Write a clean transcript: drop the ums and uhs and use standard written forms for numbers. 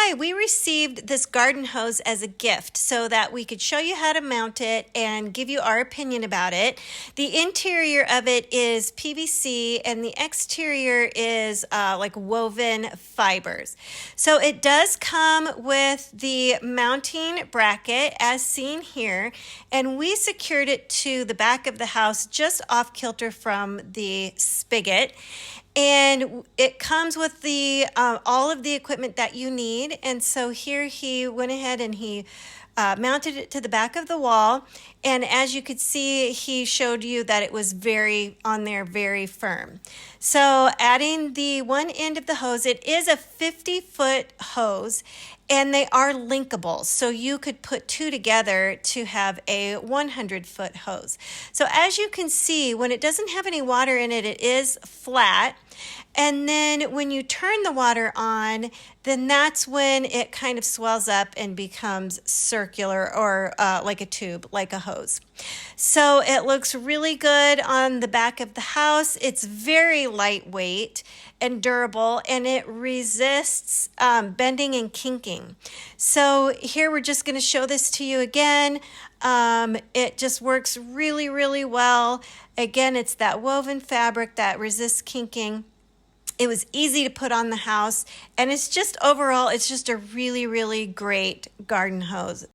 Hi, we received this garden hose as a gift so that we could show you how to mount it and give you our opinion about it. The interior of it is PVC and the exterior is like woven fibers. So it does come with the mounting bracket as seen here, and we secured it to the back of the house just off kilter from the spigot. And it comes with the all of the equipment that you need. And so here he went ahead and he mounted it to the back of the wall. And as you could see, he showed you that it was very very firm. So adding the one end of the hose, it is a 50-foot hose, and they are linkable. So you could put two together to have a 100-foot hose. So as you can see, when it doesn't have any water in it, it is flat. And then when you turn the water on, then that's when it kind of swells up and becomes circular or like a tube, like a hose. So it looks really good on the back of the house. It's very lightweight and durable, and it resists bending and kinking. So here we're just going to show this to you again. It just works really well. Again, it's that woven fabric that resists kinking. It was easy to put on the house, and it's just overall, it's just a really great garden hose.